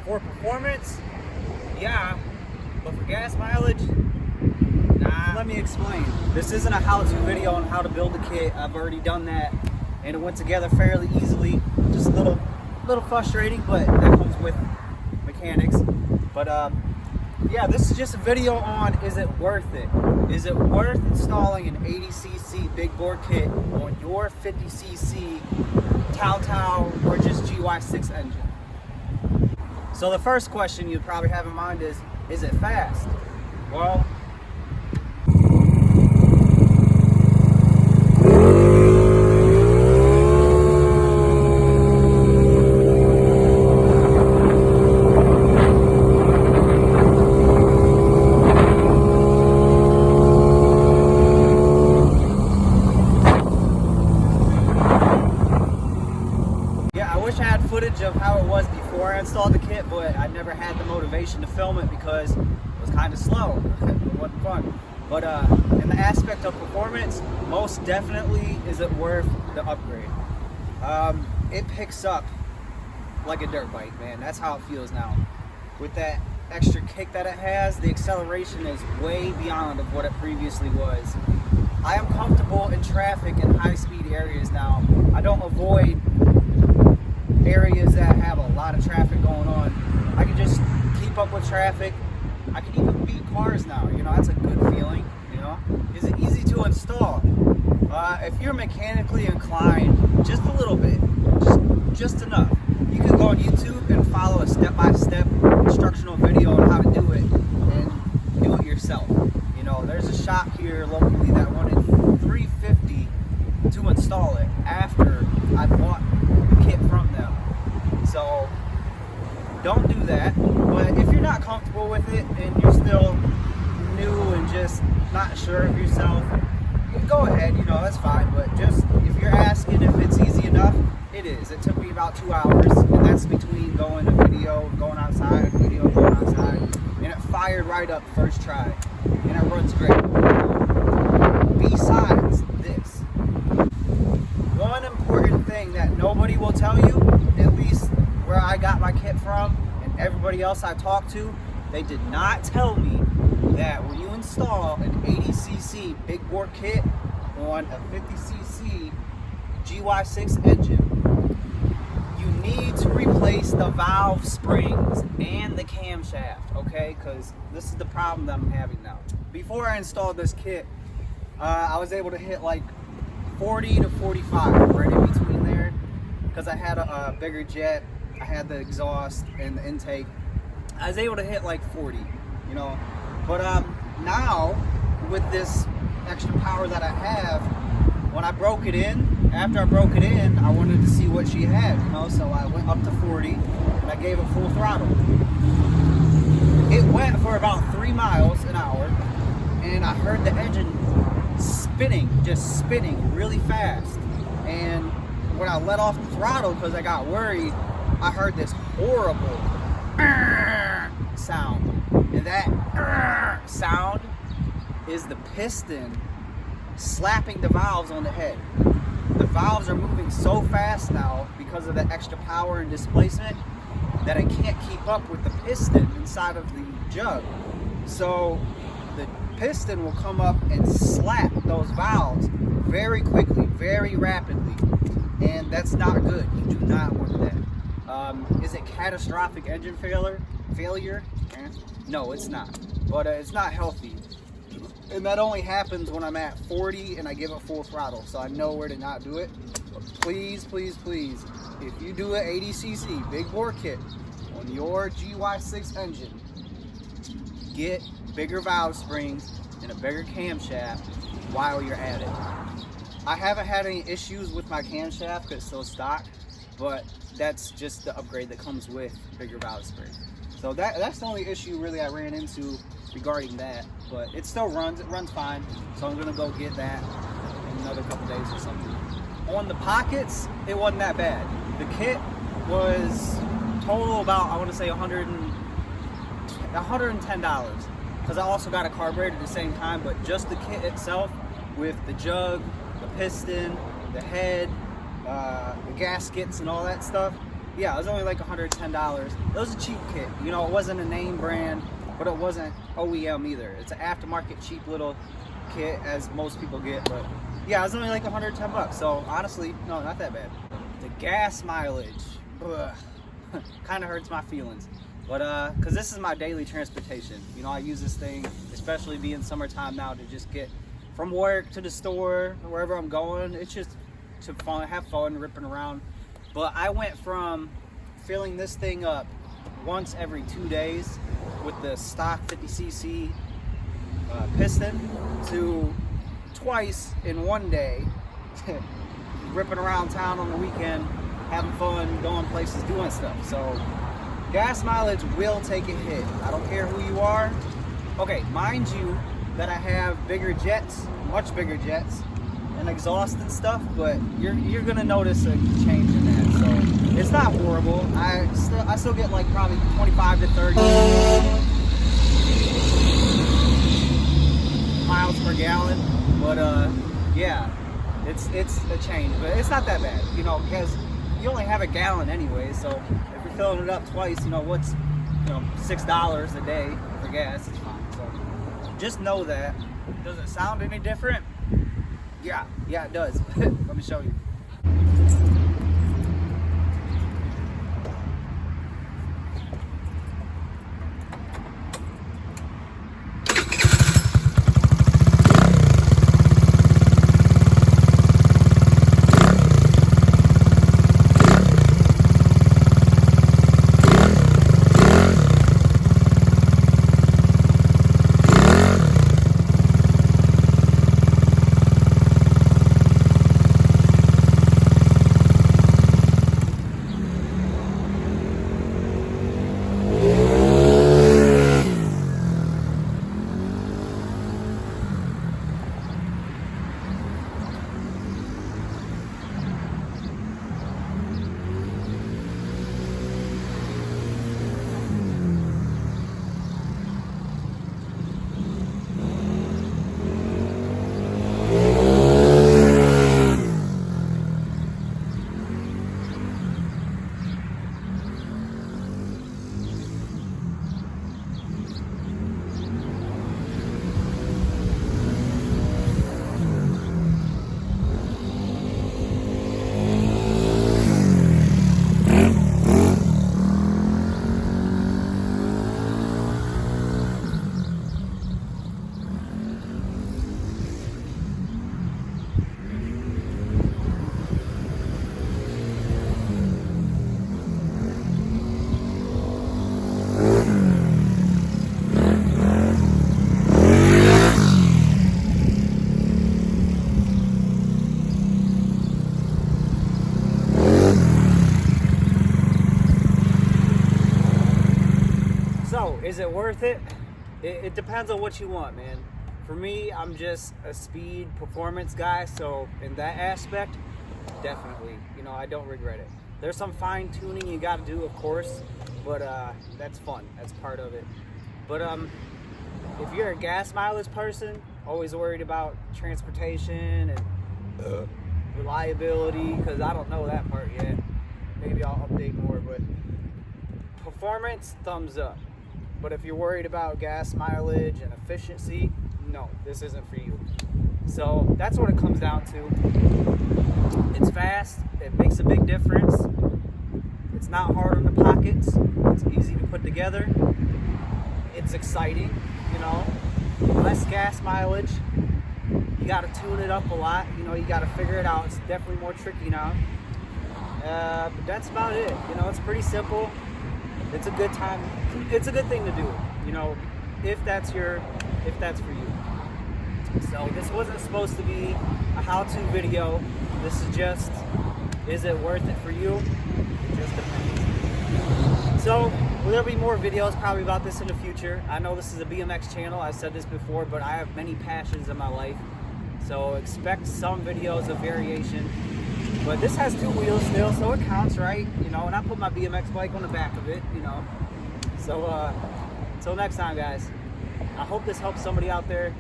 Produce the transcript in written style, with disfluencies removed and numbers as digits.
For performance, yeah, but for gas mileage, nah. Let me explain. This isn't a how-to video on how to build a kit. I've already done that, and it went together fairly easily. Just a little frustrating, but that comes with mechanics. But yeah, this is just a video on, is it worth it? Is it worth installing an 80cc big bore kit on your 50cc Tao or just Gy6 engine? So the first question you'd probably have in mind is it fast? Well, footage of how it was before I installed the kit, but I never had the motivation to film it because it was kind of slow. It wasn't fun. But in the aspect of performance, most definitely is it worth the upgrade. It picks up like a dirt bike, man. That's how it feels now. With that extra kick that it has, the acceleration is way beyond of what it previously was. I am comfortable in traffic in high-speed areas now. I don't avoid areas that have a lot of traffic going on. I can just keep up with traffic. I can even beat cars now. You know, that's a good feeling. You know, is it easy to install? If you're mechanically inclined, just a little bit, just enough. You can go on YouTube and follow a step-by-step instructional video on how to do it and do it yourself. You know, there's a shop here locally that wanted $350 to install it after I bought the kit from them. So don't do that. But if you're not comfortable with it and you're still new and just not sure of yourself, go ahead, you know, that's fine. But just if you're asking if it's easy enough, it is. It took me about 2 hours, and that's between going to video, going outside, video, going outside, and it fired right up first try, and it runs great. Besides this, one important thing that nobody will tell you, at least where I got my kit from and everybody else I talked to, they did not tell me that when you install an 80cc big bore kit on a 50cc Gy6 engine, you need to replace the valve springs and the camshaft, okay? Because this is the problem that I'm having now. Before I installed this kit, I was able to hit like 40 to 45, right in between there, because I had a bigger jet, I had the exhaust and the intake. I was able to hit like 40, you know. But now, with this extra power that I have, when I broke it in, after I broke it in, I wanted to see what she had, you know, so I went up to 40 and I gave it full throttle. It went for about 3 miles an hour, and I heard the engine spinning, just spinning really fast. And when I let off the throttle because I got worried, I heard this horrible sound. And that sound is the piston slapping the valves on the head. The valves are moving so fast now because of the extra power and displacement that I can't keep up with the piston inside of the jug. So the piston will come up and slap those valves very quickly, very rapidly, and that's not good. You do not want that. Is it catastrophic engine failure? No, it's not. But it's not healthy. And that only happens when I'm at 40 and I give it full throttle, so I know where to not do it. But please, please, please, if you do an 80cc big bore kit on your Gy6 engine, get bigger valve springs and a bigger camshaft while you're at it. I haven't had any issues with my camshaft because it's still stock, but that's just the upgrade that comes with bigger valve springs. So that's the only issue really I ran into regarding that, but it still runs. It runs fine, so I'm gonna go get that in another couple days or something. On the pockets, it wasn't that bad. The kit was total about, I want to say $110, because I also got a carburetor at the same time, but just the kit itself with the jug, the piston, the head, the gaskets and all that stuff, Yeah, it was only like $110. It was a cheap kit. You know, it wasn't a name brand, but it wasn't OEM either. It's an aftermarket cheap little kit, as most people get. But yeah, it was only like 110 bucks. So honestly, no, not that bad. The gas mileage, kind of hurts my feelings. But cause this is my daily transportation. You know, I use this thing, especially being summertime now, to just get from work to the store, wherever I'm going. It's just to have fun, ripping around. But I went from filling this thing up once every 2 days with the stock 50cc piston to twice in 1 day, ripping around town on the weekend, having fun, going places, doing stuff. So gas mileage will take a hit. I don't care who you are. Okay, mind you that I have bigger jets, much bigger jets, and exhaust and stuff, but you're gonna notice a change in that. So it's not horrible. I still get like probably 25 to 30 miles per gallon, but yeah, it's a change, but it's not that bad, you know, because you only have a gallon anyway. So if you're filling it up twice, you know, what's, you know, $6 a day for gas, it's fine. So just know that. Does it sound any different? Yeah, it does. Let me show you. So, is it worth it? It depends on what you want, man. For me, I'm just a speed performance guy, so in that aspect, definitely. You know, I don't regret it. There's some fine tuning you gotta do, of course, but that's fun. That's part of it. But if you're a gas mileage person, always worried about transportation and reliability, because I don't know that part yet. Maybe I'll update more, but performance, thumbs up. But if you're worried about gas mileage and efficiency, no, this isn't for you. So that's what it comes down to. It's fast, it makes a big difference. It's not hard on the pockets, it's easy to put together. It's exciting, you know, less gas mileage. You gotta tune it up a lot, you know, you gotta figure it out. It's definitely more tricky now. But that's about it. You know, it's pretty simple. It's a good time. It's a good thing to do, you know, if that's for you. So this wasn't supposed to be a how-to video. This is just, is it worth it for you? It just depends. So will there be more videos probably about this in the future? I know this is a BMX channel. I've said this before, but I have many passions in my life. So expect some videos of variation. But this has two wheels still, so it counts, right? You know, and I put my BMX bike on the back of it, you know. So, until next time, guys. I hope this helps somebody out there.